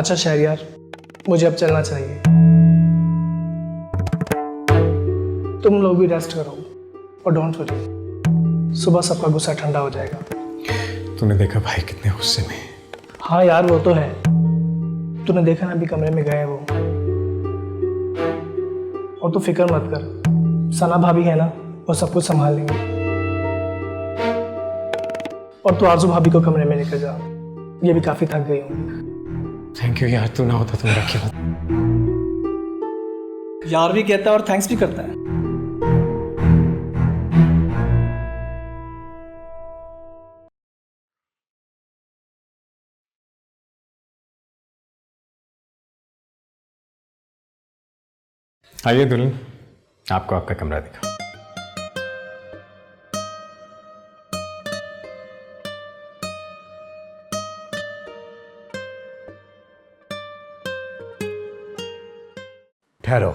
अच्छा शहरयार, मुझे अब चलना चाहिए। तुम लोग भी रेस्ट करो और डोंट वरी, सुबह सबका गुस्सा ठंडा हो जाएगा। तूने देखा भाई कितने गुस्से में। हाँ यार वो तो है, तूने देखा ना अभी कमरे में गए वो। और तू फिक्र मत कर, सना भाभी है ना, वो सब कुछ संभाल लेंगे। और तू आरजू भाभी को कमरे में लेकर जा, ये भी काफी थक गई होंगी। थैंक यू यार, तू ना होता तो मेरा क्या होता। यार भी कहता है और थैंक्स भी करता है। आइए दुल्हन, आपको आपका कमरा दिखा। ठहरो।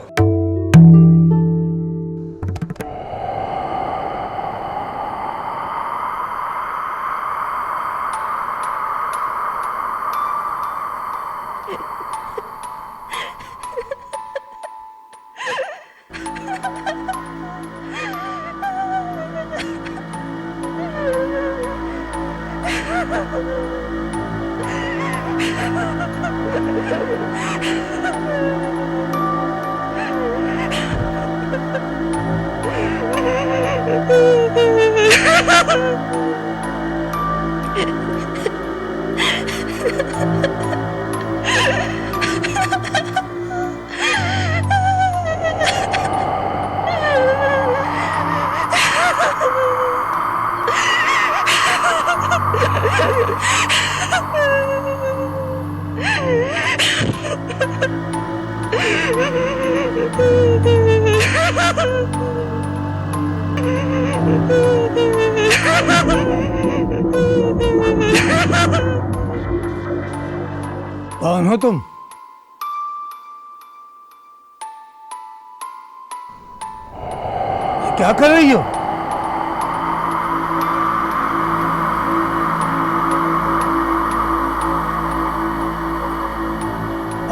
कौन हो तुम? क्या कर रही हो?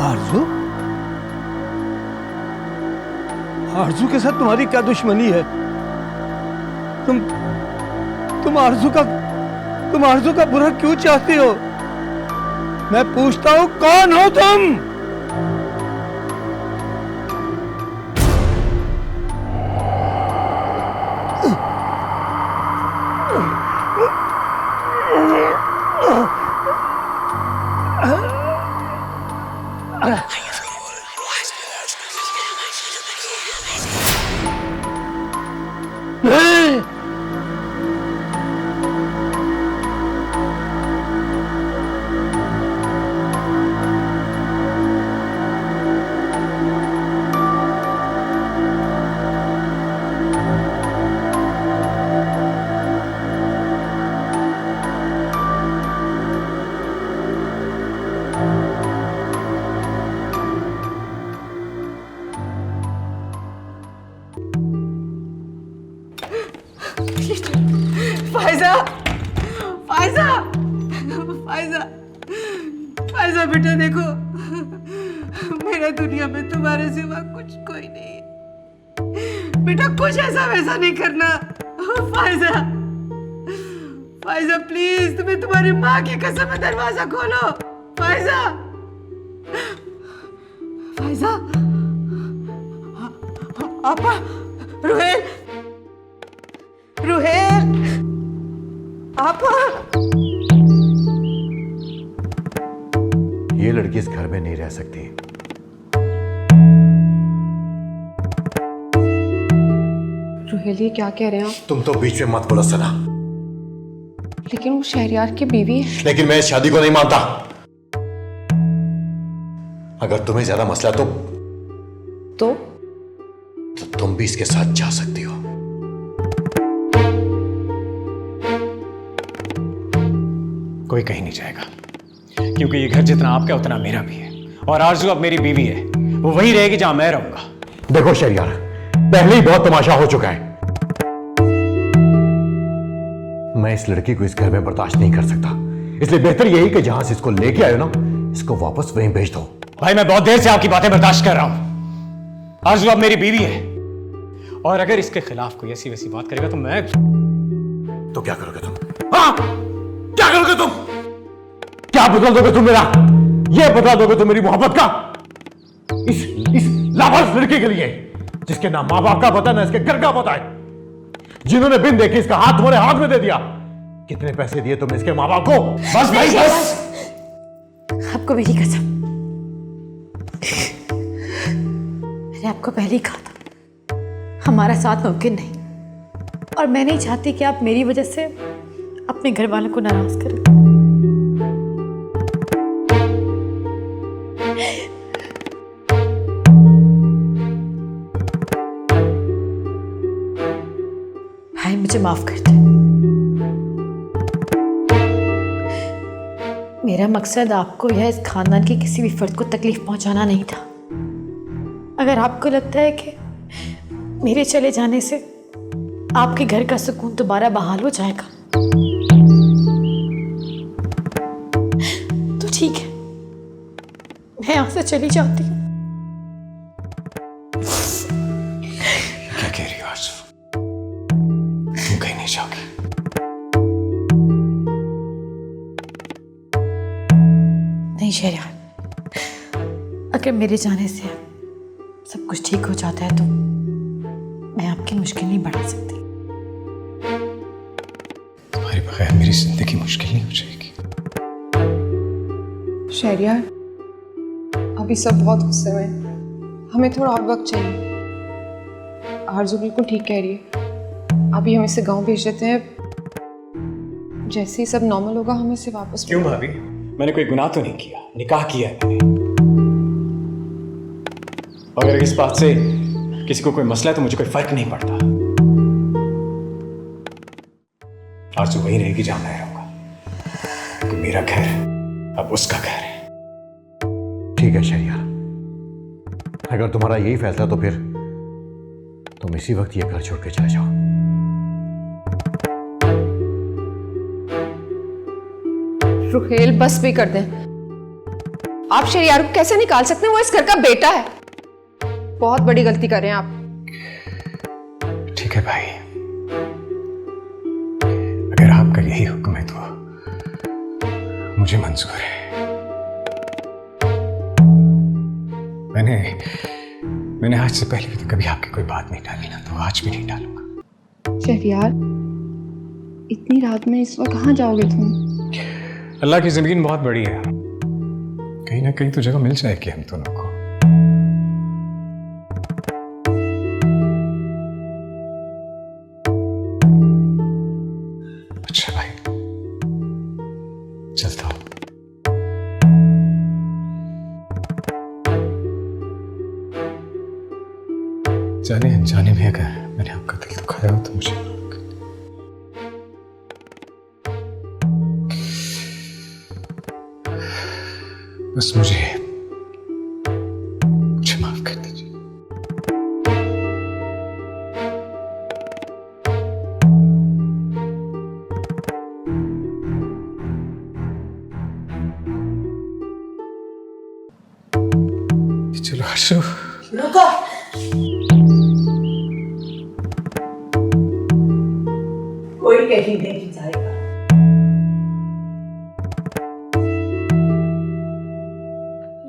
आरजू? आरजू के साथ तुम्हारी क्या दुश्मनी है? तुम आरजू का बुरा क्यों चाहती हो? मैं पूछता हूं, कौन हो तुम? फायजा, फायजा, फायजा, फायजा बेटा देखो, मेरा दुनिया में तुम्हारे सिवा कुछ कोई नहीं है। बेटा कुछ ऐसा वैसा नहीं करना। फायजा, फायजा प्लीज, तुम्हें तुम्हारी माँ की कसम है, दरवाजा खोलो। फायजा, फायजा, आपा, रुहेल, रुहेल, आपा। ये लड़की इस घर में नहीं रह सकती। रुहेल ये क्या कह रहे हैं आप? तुम तो बीच में मत बोलो सना। लेकिन वो शहरयार की बीवी है। लेकिन मैं इस शादी को नहीं मानता। अगर तुम्हें ज्यादा मसला है तो तुम भी इसके साथ जा सकती हो। कोई कहीं नहीं जाएगा, क्योंकि ये घर जितना आपका उतना मेरा भी है। और आरजू अब मेरी बीवी है, वो वहीं रहेगी जहां मैं रहूंगा। देखो शहरयार, पहले ही बहुत तमाशा हो चुका है। मैं इस लड़की को इस घर में बर्दाश्त नहीं कर सकता, इसलिए बेहतर यही कि जहां से इसको लेके आए हो ना, इसको वापस वहीं भेज दो। भाई मैं बहुत देर से आपकी बातें बर्दाश्त कर रहा हूं। आरज़ू अब मेरी बीवी है, और अगर इसके खिलाफ कोई ऐसी वैसी बात करेगा तो मैं तो क्या करोगे तुम? हाँ, क्या करोगे तुम? क्या बदल दोगे तुम मेरा? ये बदला दोगे तुम मेरी मोहब्बत का? इस लावारिस लड़की के लिए जिसके ना मां बाप का पता ना इसके घर का पता है, जिन्होंने बिन देखे इसका हाथ तुम्हारे हाथ में दे दिया। कितने पैसे दिए तुमने इसके मां बाप को? बस भाई बस। आपको मेरी कसम, मैंने आपको पहले ही कहा था हमारा साथ मुमकिन नहीं, और मैं नहीं चाहती कि आप मेरी वजह से अपने घर वालों को नाराज करें। भाई मुझे माफ कर दे। मेरा मकसद आपको या इस खानदान के किसी भी फर्द को तकलीफ पहुंचाना नहीं था। अगर आपको लगता है कि मेरे चले जाने से आपके घर का सुकून दोबारा बहाल हो जाएगा तो ठीक है, मैं यहां से चली जाती हूँ। क्या कह रही हो आरज़ू? तुम कहीं नहीं जाओगी? नहीं शहरयार, अगर मेरे जाने से सब कुछ ठीक हो जाता है तो मैं आपकी मुश्किल नहीं बढ़ा सकती। तुम्हारे बगैर मेरी जिंदगी मुश्किल नहीं हो जाएगी। शहरयार, अभी सब बहुत गुस्से में हैं। हमें थोड़ा और वक्त चाहिए। आरज़ू बिल्कुल ठीक कह रही है। अभी हम इसे गांव भेज देते हैं, जैसे ही सब नॉर्मल होगा हम इसे वापस। क्यों भाभी? मैंने कोई गुनाह तो नहीं किया, निकाह किया है मैंने। और अगर इस बात से किसी को कोई मसला है तो मुझे कोई फर्क नहीं पड़ता। आरज़ू वहीं रहेगी जहां मैं रहूंगा, क्योंकि मेरा घर अब उसका घर है। ठीक है शहरयार, अगर तुम्हारा यही फैसला तो फिर तुम इसी वक्त ये घर छोड़ के चले जाओ। रुहेल बस भी कर दें। आप शहरयार को कैसे निकाल सकते हैं? वो इस घर का बेटा है। बहुत बड़ी गलती कर रहे हैं आप। ठीक है भाई, अगर आपका यही हुक्म है तो मुझे मंजूर है। मैंने आज से पहले भी तो कभी आपकी कोई बात नहीं टाली ना, तो आज भी नहीं टालूंगा। शहरयार, इतनी रात में इस वक्त कहाँ जाओगे तुम? अल्लाह की जिंदगी बहुत बड़ी है, कहीं ना कहीं तो जगह मिल जाएगी हम दोनों को। अच्छा भाई, चलता हूं। जाने अनजाने में अगर मैंने आपका दिल दुखाया हो तो मुझे माफ कर दीजिए। बस मुझे माफ कर दीजिए। चलो आरज़ू, रुको। कोई कहीं नहीं जाएगा।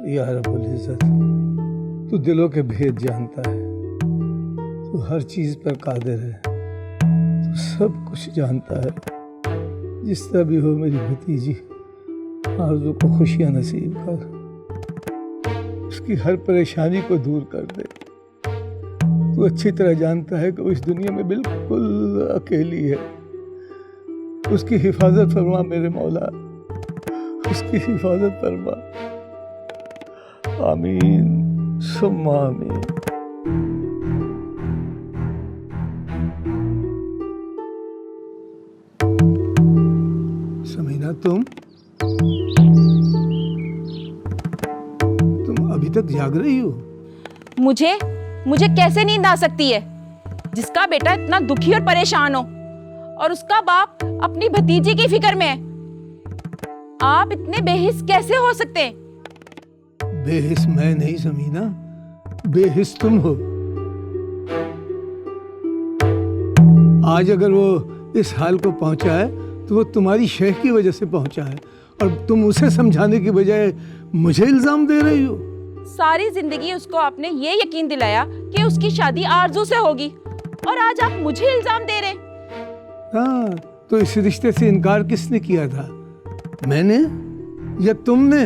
या रब्बुल इज़्ज़त, तू दिलों के भेद जानता है, तू हर चीज पर कादिर है, तू सब कुछ जानता है। जिस तरह भी हो मेरी भतीजी आरज़ू को खुशियां नसीब कर, उसकी हर परेशानी को दूर कर दे। तू अच्छी तरह जानता है कि वो इस दुनिया में बिल्कुल अकेली है। उसकी हिफाजत फरमा मेरे मौला, उसकी हिफाजत फरमा। आमीन सुम्मा आमीन। समीना, तुम अभी तक जाग रही हो? मुझे कैसे नींद आ सकती है? जिसका बेटा इतना दुखी और परेशान हो और उसका बाप अपनी भतीजी की फिक्र में है। आप इतने बेहिस कैसे हो सकते हैं? बेहिस मैं नहीं समीना, बेहिस तुम हो। आज अगर वो इस हाल को पहुंचा है तो वो तुम्हारी शेख की वजह से पहुंचा है, और तुम उसे समझाने की बजाय मुझे इल्जाम दे रही हो। सारी जिंदगी उसको आपने ये यकीन दिलाया कि उसकी शादी आरजू से होगी, और आज आप मुझे इल्जाम दे रहे। हाँ, तो इस रिश्ते से इनकार किसने किया था, मैंने या तुमने?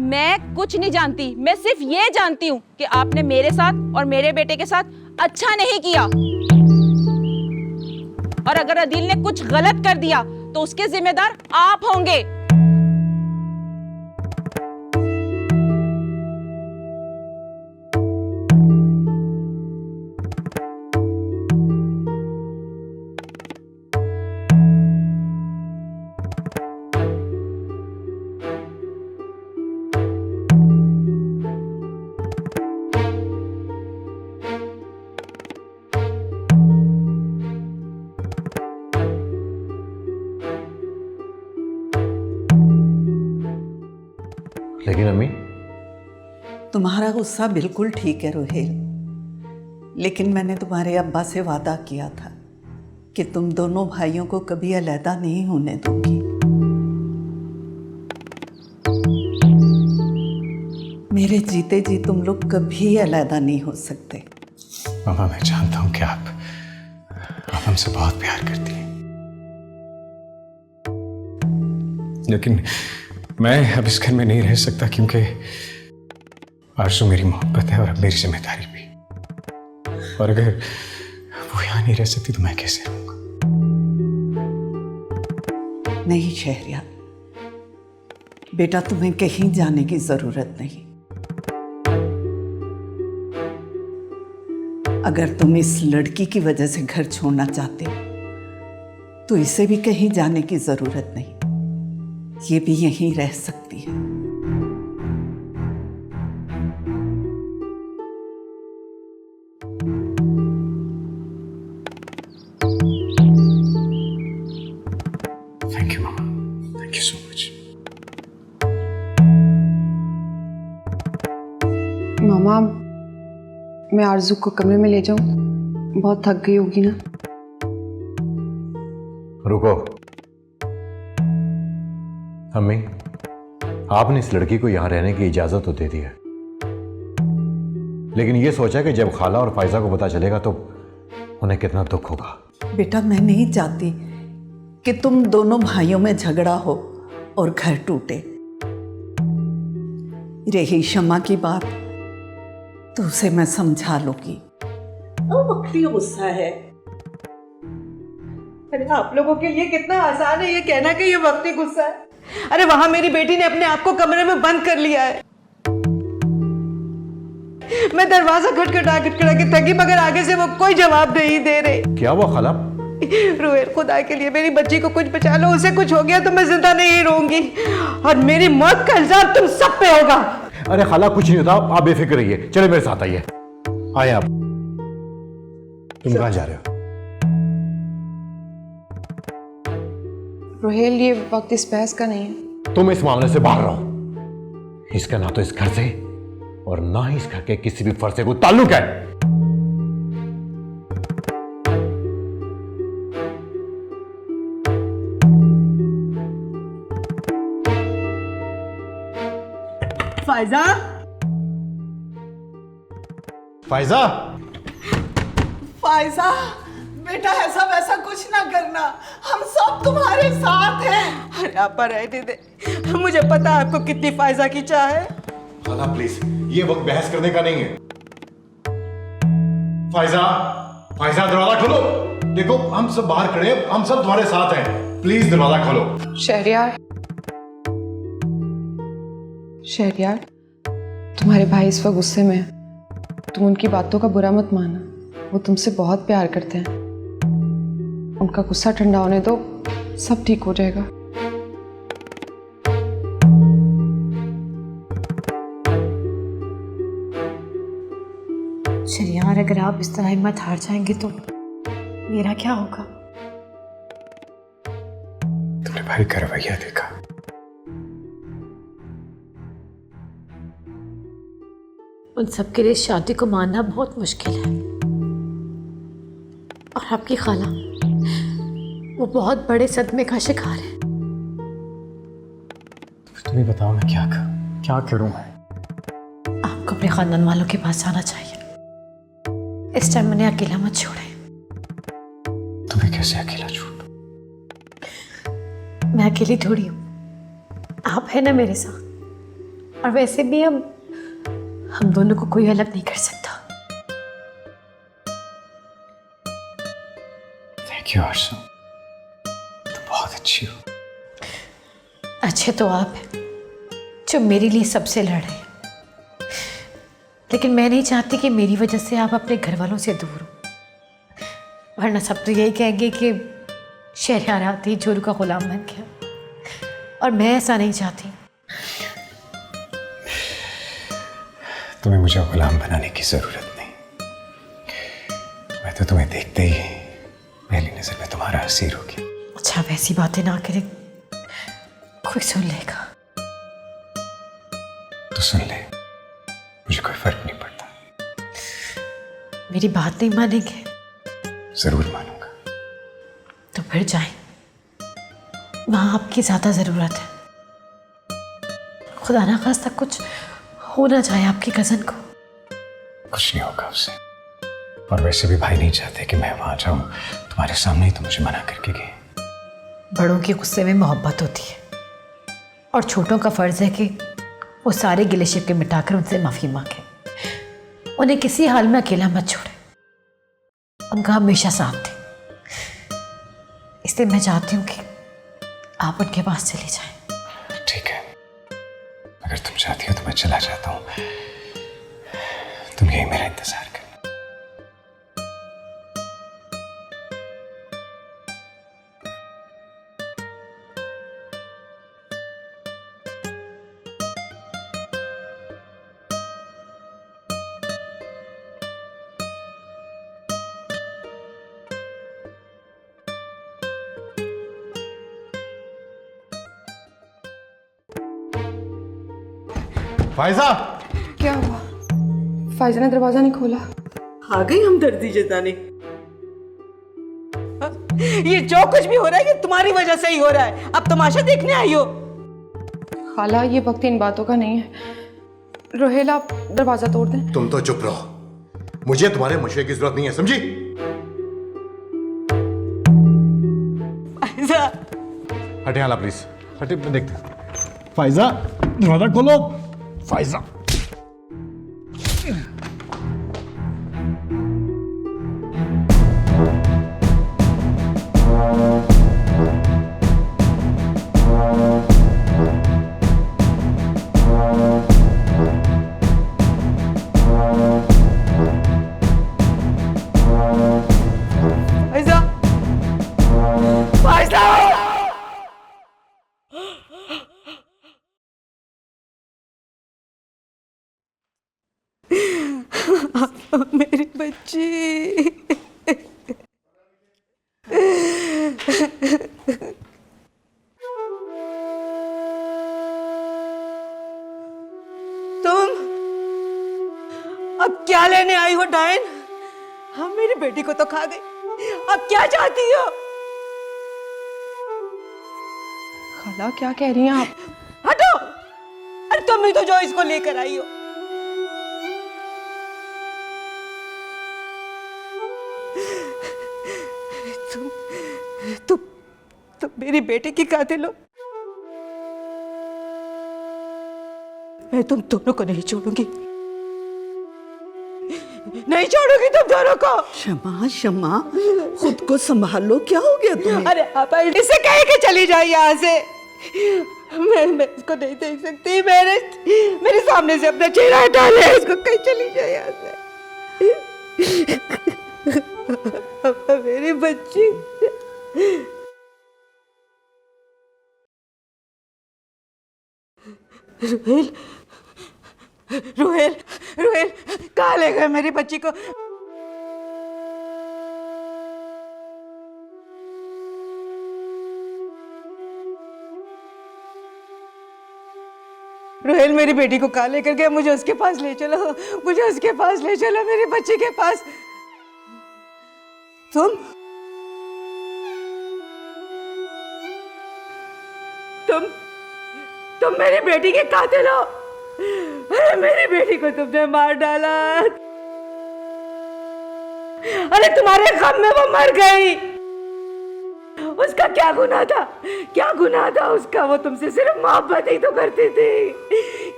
मैं कुछ नहीं जानती, मैं सिर्फ ये जानती हूँ कि आपने मेरे साथ और मेरे बेटे के साथ अच्छा नहीं किया, और अगर अदील ने कुछ गलत कर दिया तो उसके जिम्मेदार आप होंगे। लेकिन अम्मी, तुम्हारा गुस्सा बिल्कुल ठीक है रोहेल, लेकिन मैंने तुम्हारे अब्बा से वादा किया था कि तुम दोनों भाइयों को कभी अलहदा नहीं होने दूंगी। मेरे जीते जी तुम लोग कभी अलहदा नहीं हो सकते। मामा, मैं जानता हूं कि आप हमसे बहुत प्यार करती हैं, लेकिन मैं अब इस घर में नहीं रह सकता, क्योंकि आरज़ू मेरी मोहब्बत है और अब मेरी जिम्मेदारी भी। और अगर वो यहाँ नहीं रह सकती तो मैं कैसे रहूंगा? नहीं शहरियार, बेटा तुम्हें कहीं जाने की जरूरत नहीं। अगर तुम इस लड़की की वजह से घर छोड़ना चाहते हो तो इसे भी कहीं जाने की जरूरत नहीं, ये भी यहीं रह सकती है। थैंक यू मामा, थैंक यू सो मच। मामा, मैं आरजू को कमरे में ले जाऊं? बहुत थक गई होगी ना। रुको अम्मी, आपने इस लड़की को यहां रहने की इजाजत तो दे दी है, लेकिन यह सोचा कि जब खाला और फायजा को पता चलेगा तो उन्हें कितना दुख होगा। बेटा, मैं नहीं चाहती कि तुम दोनों भाइयों में झगड़ा हो और घर टूटे। रही शमा की बात तो उसे मैं समझा लूंगी। वक्री गुस्सा है। अरे आप लोगों के लिए कितना आसान है ये कहना कि ये वक्ती गुस्सा है। अरे वहां मेरी बेटी ने अपने आप को कमरे में बंद कर लिया है। मैं दरवाजा खटखटा के थकी, मगर आगे से वो कोई जवाब नहीं दे रहे। क्या हुआ खाला? रोहेल, खुदा के लिए मेरी बच्ची को कुछ बचा लो, उसे कुछ हो गया तो मैं जिंदा नहीं रहूंगी और मेरी मौत का इल्जाम तुम सब पे होगा। अरे खाला, कुछ नहीं होता, आप बेफिक्र रहिए। चले मेरे साथ आइए। आए आप। तुम कहां जा रहे हो? रोहेल, ये वक्त इस बहस का नहीं है। तुम इस मामले से बाहर रहो। इसका ना तो इस घर से और ना ही इस घर के किसी भी फर्द से कोई ताल्लुक है। फायजा, फायजा, फायजा बेटा, ऐसा वैसा कुछ ना करना, हम सब तुम्हारे साथ हैं। अरे आप रहने दे, मुझे पता है आपको कितनी फायजा की चाह है। खाला प्लीज, ये वक्त बहस करने का नहीं है। फायजा, फायजा दरवाजा खोलो। देखो हम सब बाहर खड़े हैं, हम सब तुम्हारे साथ हैं। प्लीज दरवाजा खोलो। शहरियार, शहरियार, तुम्हारे भाई इस वक्त गुस्से में है। तुम उनकी बातों का बुरा मत माना, वो तुमसे बहुत प्यार करते हैं। उनका गुस्सा ठंडा होने दो, सब ठीक हो जाएगा। शरियार, अगर आप इस तरह हिम्मत हार जाएंगे तो मेरा क्या होगा? तुमने भाई का रवैया देखा, उन सबके लिए शादी को मानना बहुत मुश्किल है। और आपकी खाला वो बहुत बड़े सदमे का शिकार है। तुम ही बताओ मैं क्या करूं मैं? आपको अपने खानदान वालों के पास जाना चाहिए। इस टाइम उन्हें अकेला मत छोड़े। तुम्हें कैसे अकेला छोड़ूं? मैं अकेली थोड़ी हूँ, आप है ना मेरे साथ। और वैसे भी हम दोनों को कोई अलग नहीं कर सकता। थैंक यू आरज़ू, तुम बहुत अच्छी हो। अच्छे तो आप हैं जो मेरे लिए सबसे लड़े। लेकिन मैं नहीं चाहती कि मेरी वजह से आप अपने घर वालों से दूर हो, वरना सब तो यही कहेंगे कि शहरयार आती जोरू का गुलाम बन गया। और मैं ऐसा नहीं चाहती। तुम्हें मुझे गुलाम बनाने की जरूरत नहीं। मैं तो तुम्हें देखते ही पहली नजर में तुम्हारा असीर हो गया। अच्छा, वैसी बातें ना करें, कोई सुन लेगा। तो सुन ले, मुझे कोई फर्क नहीं पड़ता। मेरी बात नहीं मानेंगे? जरूर मानूंगा। तो फिर जाएं, वहां आपकी ज्यादा जरूरत है। खुदा ना खास्ता कुछ हो ना जाए आपकी कजन को। कुछ नहीं होगा उससे। और वैसे भी भाई नहीं चाहते कि मैं वहां जाऊं। तुम्हारे सामने ही तो मुझे मना करके गए। बड़ों के गुस्से में मोहब्बत होती है, और छोटों का फर्ज है कि वो सारे गिले शिकवे मिटाकर उनसे माफी मांगे। उन्हें किसी हाल में अकेला मत छोड़े, उनका हमेशा साथ दें। इसलिए मैं चाहती हूँ कि आप उनके पास चले जाएं। ठीक है, अगर तुम चाहती हो तो मैं चला जाता हूँ। तुम यही मेरा इंतजार करना। फायजा, क्या हुआ? फायजा ने दरवाजा नहीं खोला। आ गई हमदर्दी जताने। ये जो कुछ भी हो रहा है ये तुम्हारी वजह से ही हो रहा है। अब तमाशा देखने आई हो? खाला, ये वक्त इन बातों का नहीं है। रोहेल, आप दरवाजा तोड़ दें। तुम तो चुप रहो। मुझे तुम्हारे मशवरे की जरूरत नहीं है, समझी? फायजा, हटे हाला प्लीज, हटे, देखते। फायजा, दरवाजा खोलो। फायजा, फायजा, फायजा! मेरी बच्ची। तुम अब क्या लेने आई हो डायन? हाँ, मेरी बेटी को तो खा गई। अब क्या चाहती हो? खाला, क्या कह रही हैं आप? हटो! अरे तुम ही तो जो इसको लेकर आई हो। तुम मेरी बेटी की कातिल हो। मैं तुम दोनों को नहीं छोड़ूंगी, नहीं छोड़ूंगी तुम दोनों को। क्षमा क्षमा, खुद को संभाल लो। क्या हो गया तुम्हें? अरे आपा, इसे कह के चली जाए यहाँ से। मैं इसको नहीं देख सकती। मेरे सामने से अपना चेहरा हटा ले। इसको कहीं चली जाए यहाँ से। आपा, मेरी बच्ची। रोहेल, रोहेल, रोहेल, कहाँ ले गए मेरी बच्ची को? रोहेल, रोहेल मेरी बेटी को कहाँ लेकर गया? मुझे उसके पास ले चलो, मुझे उसके पास ले चलो, मेरे बच्चे के पास। तुम मेरी बेटी के कातिल हो। अरे मेरी बेटी को तुमने मार डाला। अरे तुम्हारे गम में वो मर गई। उसका क्या गुनाह था? क्या गुनाह था उसका? वो तुमसे सिर्फ मोहब्बत ही तो करती थी।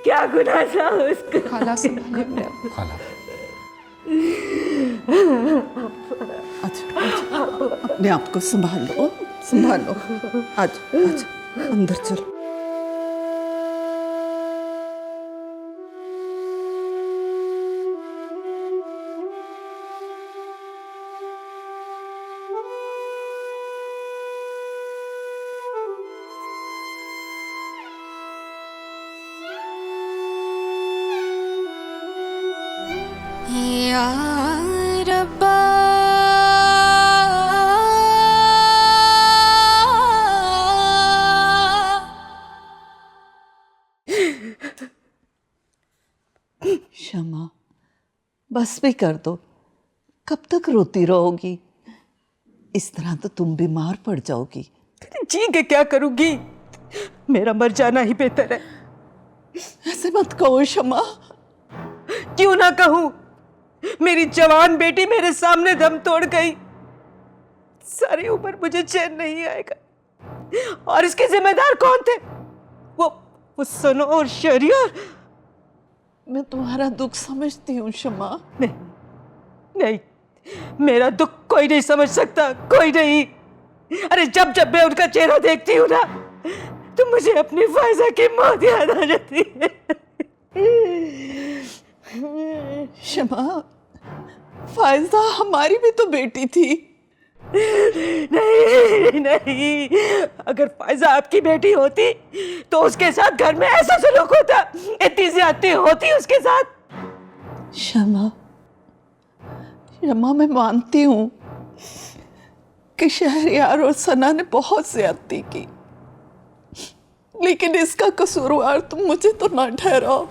क्या गुनाह था उसका? खाला संभालिए खाला, अच्छा, अपने आप को संभालो, संभालो। आज अंदर चलो। क्षमा, बस भी कर दो। कब तक रोती रहोगी? इस तरह तो तुम बीमार पड़ जाओगी। जी के क्या करूंगी? मेरा मर जाना ही बेहतर है। ऐसे मत कहो क्षमा। क्यों ना कहूं? मेरी जवान बेटी मेरे सामने दम तोड़ गई। सारी उम्र मुझे चैन नहीं आएगा। और इसके जिम्मेदार कौन थे? वो सनो और शहरियार। मैं तुम्हारा दुख समझती हूँ क्षमा। नहीं, मेरा दुख कोई नहीं समझ सकता, कोई नहीं। अरे जब जब मैं उनका चेहरा देखती हूँ ना, तो मुझे अपनी फायजा की मौत याद आ जाती है। क्षमा, फायजा हमारी भी तो बेटी थी। नहीं, अगर फायजा आपकी बेटी होती तो उसके साथ घर में ऐसा सलूक होता, इतनी ज्यादती होती उसके साथ। क्षमा, मैं मानती हूँ कि शहरियार और सना ने बहुत ज्यादती की, लेकिन इसका कसूरवार तुम मुझे तो ना ठहराओ।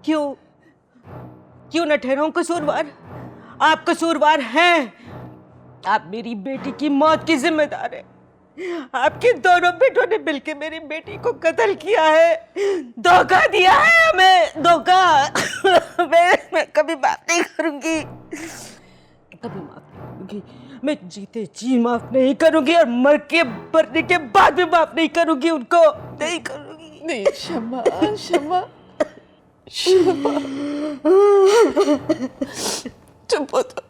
क्यों न ठहराऊं कसूरवार? आप कसूरवार हैं। आप मेरी बेटी की मौत की जिम्मेदार है। आपके दोनों बेटों ने मिलकर मेरी बेटी को कत्ल किया है, धोखा दिया है हमें, धोखा। मैं कभी माफ नहीं करूंगी, कभी माफ नहीं करूंगी। मैं जीते जी माफ नहीं करूंगी और मरने के बाद भी माफ नहीं करूंगी उनको, नहीं करूंगी। नहीं क्षमा, चुप हो तो।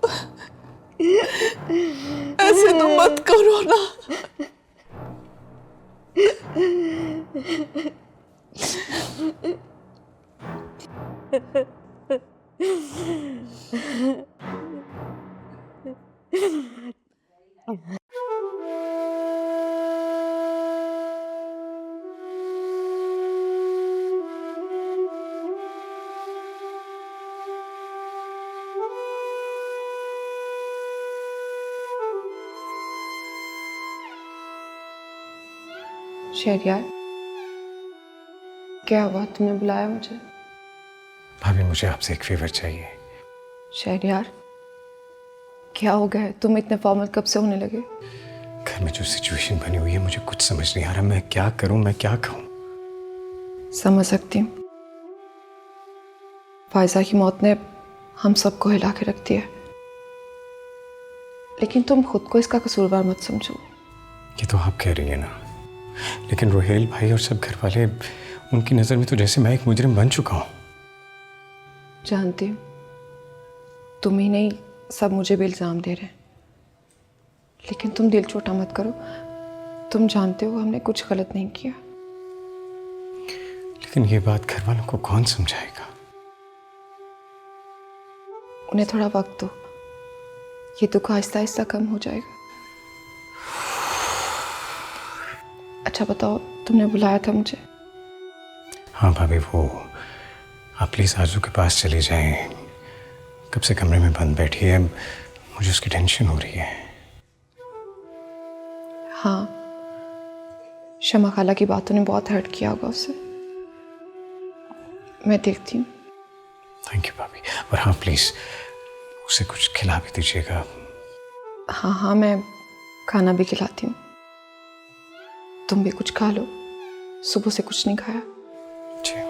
ऐसे तो मत करो ना। शहरियार, क्या हुआ? तुमने बुलाया मुझे? भाभी, मुझे आपसे एक फेवर चाहिए। शहरियार, क्या हो गया? तुम इतने फॉर्मल कब से होने लगे? घर में जो सिचुएशन बनी हुई है, मुझे कुछ समझ नहीं आ रहा। मैं क्या करूं, मैं क्या कहूं? समझ सकती हूँ। फायजा की मौत ने हम सबको हिला के रख दिया, लेकिन तुम खुद को इसका कसूरवार मत समझो। ये तो आप कह रही है ना, लेकिन रोहेल भाई और सब घर वाले, उनकी नजर में तो जैसे मैं एक मुजरिम बन चुका हूं। जानती हूँ, तुम ही नहीं, सब मुझे भी इल्जाम दे रहे हैं, लेकिन तुम दिल छोटा मत करो। तुम जानते हो हमने कुछ गलत नहीं किया। लेकिन ये बात घर वालों को कौन समझाएगा? उन्हें थोड़ा वक्त दो, ये दुख आहिस्ता आहिस्ता कम हो जाएगा। अच्छा बताओ, तुमने बुलाया था मुझे? हाँ भाभी, वो आप प्लीज आजू के पास चली जाएं। कब से कमरे में बंद बैठी है, मुझे उसकी टेंशन हो रही है। हाँ, शमा खाला की बातों ने बहुत हर्ट किया होगा उसे। मैं देखती हूँ। थैंक यू भाभी। और हाँ प्लीज उसे कुछ खिला भी दीजिएगा। हाँ हाँ, मैं खाना भी खिलाती हूँ। तुम भी कुछ खा लो, सुबह से कुछ नहीं खाया। जी।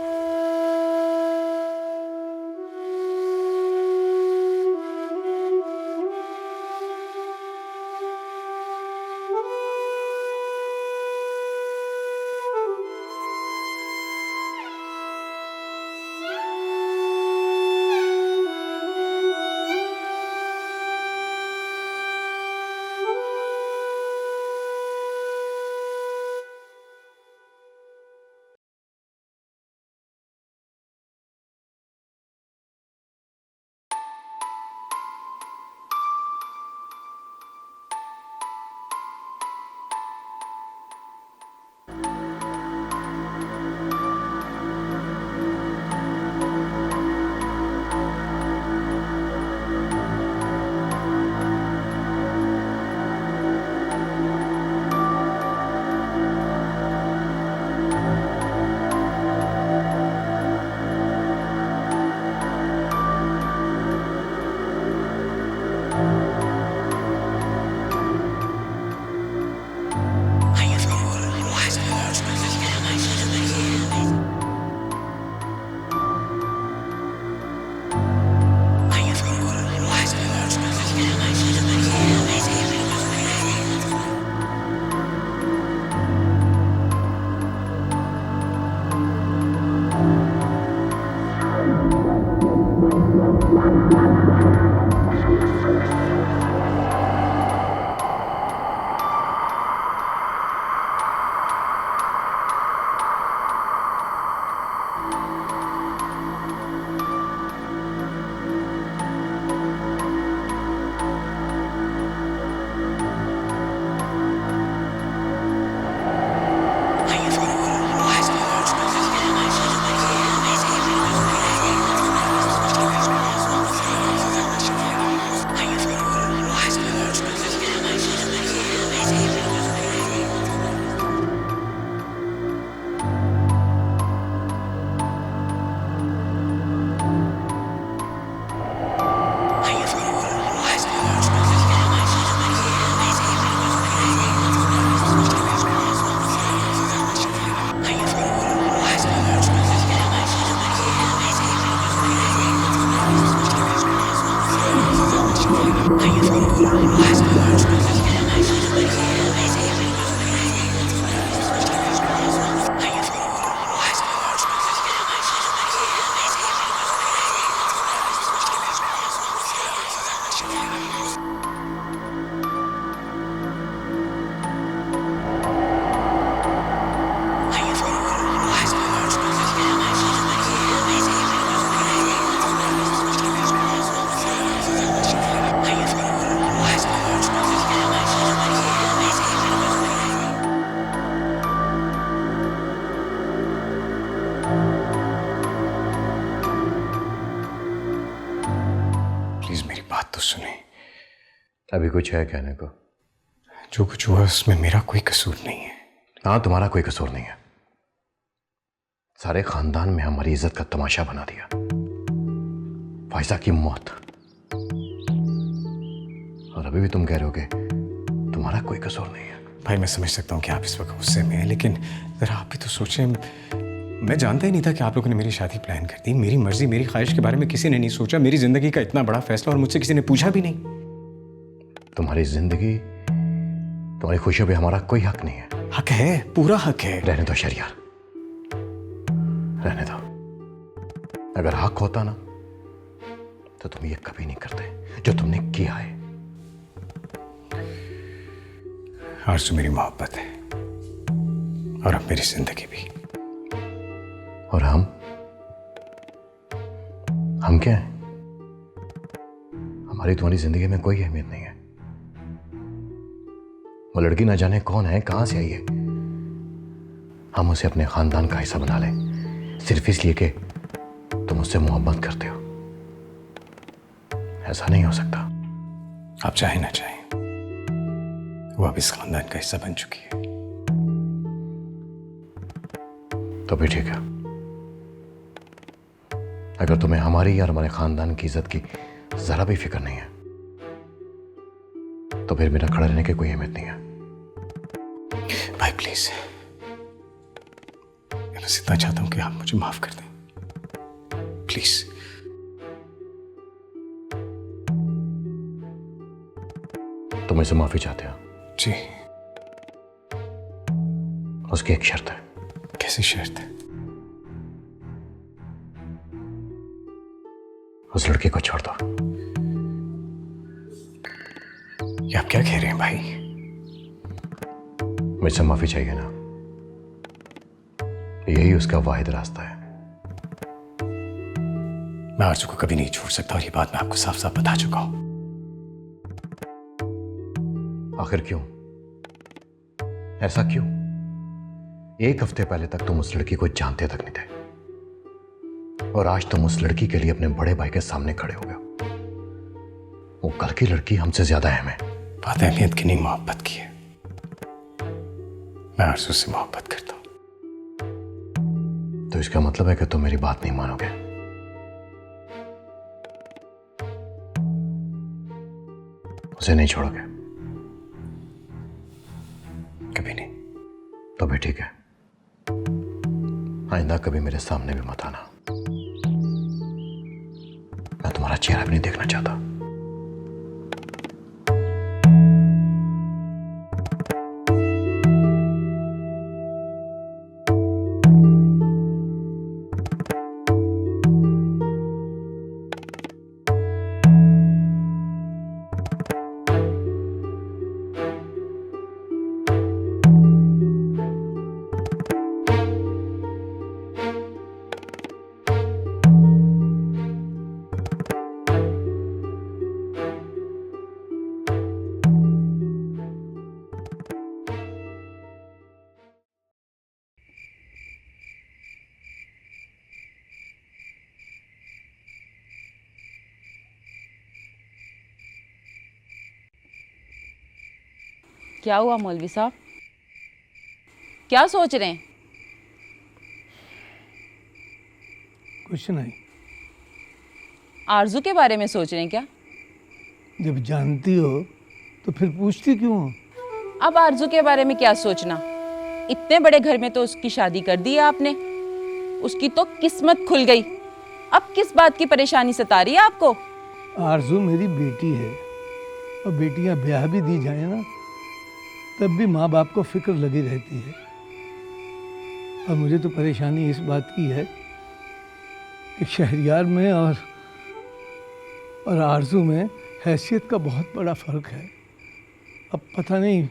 अभी कुछ है कहने को? जो कुछ हुआ उसमें मेरा कोई कसूर नहीं है। हाँ, तुम्हारा कोई कसूर नहीं है। सारे खानदान में हमारी इज्जत का तमाशा बना दिया। फायजा की मौत, और अभी भी तुम कह रहे हो कि तुम्हारा कोई कसूर नहीं है। भाई मैं समझ सकता हूँ कि आप इस वक्त गुस्से में हैं, लेकिन जरा आप भी तो सोचें। मैं जानता ही नहीं था कि आप लोगों ने मेरी शादी प्लान कर दी। मेरी मर्जी, मेरी ख्वाहिश के बारे में किसी ने नहीं सोचा। मेरी जिंदगी का इतना बड़ा फैसला और मुझसे किसी ने पूछा भी नहीं। तुम्हारी जिंदगी, तुम्हारी खुशियों पे हमारा कोई हक नहीं है। हक है, पूरा हक है। रहने दो शरियार, रहने दो। अगर हक होता ना तो तुम ये कभी नहीं करते जो तुमने किया है। आरज़ू मेरी मोहब्बत है और अब मेरी जिंदगी भी। और हम क्या हैं? हमारी तुम्हारी जिंदगी में कोई अहमियत नहीं है। वो लड़की ना जाने कौन है, कहां से आई है। हम उसे अपने खानदान का हिस्सा बना लें सिर्फ इसलिए कि तुम उससे मोहब्बत करते हो। ऐसा नहीं हो सकता। आप चाहे ना चाहें, वो अब इस खानदान का हिस्सा बन चुकी है। तो भी ठीक है, अगर तुम्हें हमारी या हमारे खानदान की इज्जत की जरा भी फिक्र नहीं है तो फिर मेरा खड़ा रहने की कोई अहमियत नहीं है। भाई प्लीज, मैं बस इतना चाहता हूं कि आप मुझे माफ कर दें, प्लीज। तुम मुझसे माफी चाहते हो? जी। उसकी एक शर्त है। कैसी शर्त है? उस लड़के को छोड़ दो। ये आप क्या कह रहे हैं भाई? मुझसे माफी चाहिए ना, यही उसका वाहिद रास्ता है। मैं आरजू को कभी नहीं छोड़ सकता और ये बात मैं आपको साफ साफ बता चुका हूं। आखिर क्यों? ऐसा क्यों? एक हफ्ते पहले तक तुम उस लड़की को जानते तक नहीं थे और आज तुम उस लड़की के लिए अपने बड़े भाई के सामने खड़े हो गए। वो कल की लड़की हमसे ज्यादा अहम है। बात अहमियत की नहीं, मोहब्बत की है। मैं आरजू से मोहब्बत करता हूं। तो इसका मतलब है कि तुम मेरी बात नहीं मानोगे। उसे नहीं छोड़ोगे? कभी नहीं। तो भी ठीक है, आइंदा कभी मेरे सामने भी मत आना। मैं तुम्हारा चेहरा भी नहीं देखना चाहता। क्या हुआ मौलवी साहब? क्या सोच रहे हैं? कुछ नहीं। आरजू के बारे में सोच रहे हैं क्या? जब जानती हो तो फिर पूछती क्यों हो? अब आरजू के बारे में क्या सोचना? इतने बड़े घर में तो उसकी शादी कर दी है आपने, उसकी तो किस्मत खुल गई। अब किस बात की परेशानी सता रही है आपको? आरजू मेरी बेटी है और बेटियां ब्याह भी दी जाए ना तब भी माँ बाप को फिक्र लगी रहती है। और मुझे तो परेशानी इस बात की है कि शहरियार में और आरजू में हैसियत का बहुत बड़ा फ़र्क है। अब पता नहीं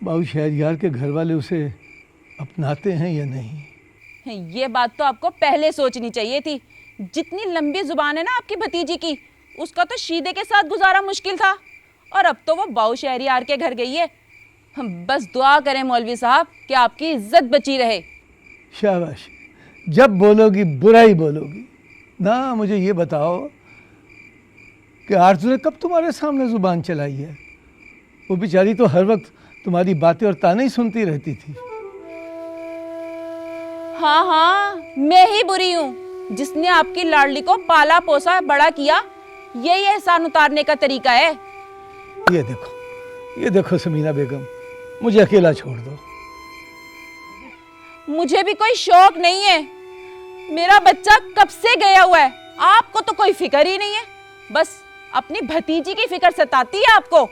बाबू शहरियार के घर वाले उसे अपनाते हैं या नहीं। ये बात तो आपको पहले सोचनी चाहिए थी। जितनी लंबी जुबान है ना आपकी भतीजी की, उसका तो शीदे के साथ गुजारा मुश्किल था और अब तो वो बाऊ शहरियार के घर गई है। हम बस दुआ करें मौलवी साहब कि आपकी इज्जत बची रहे। शाबाश, जब बोलोगी बुरा ही बोलोगी ना। मुझे ये बताओ कि आरजू ने कब तुम्हारे सामने जुबान चलाई है? वो बेचारी तो हर वक्त तुम्हारी बातें और ताने ही सुनती रहती थी। हाँ हाँ, मैं ही बुरी हूँ जिसने आपकी लाडली को पाला पोसा बड़ा किया। यही एहसान उतारने का तरीका है। ये देखो समीना बेगम, मुझे अकेला छोड़ दो। मुझे भी कोई शौक नहीं है। मेरा बच्चा कब से गया हुआ है, आपको तो कोई फिक्र ही नहीं है। बस अपनी भतीजी की फिक्र सताती है आपको।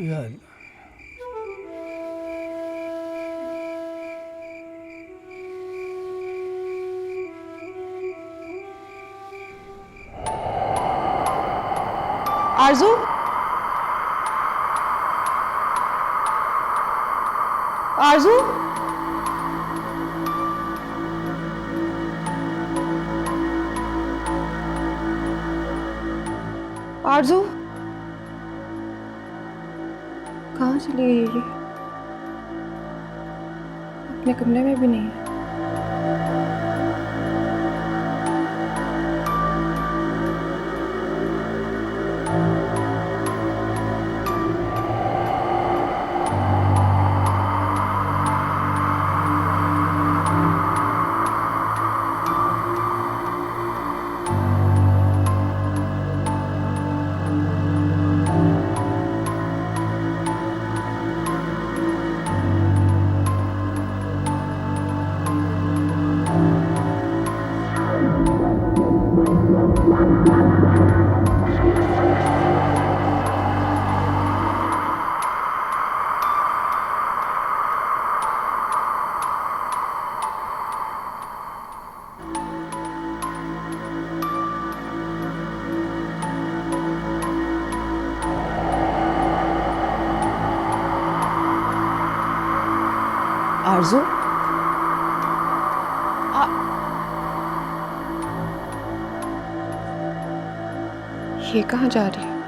यार आरजू, आरजू, आरजू कहाँ चली गई ये? अपने कमरे में भी नहीं है। आरजू ये कहाँ जा रही है?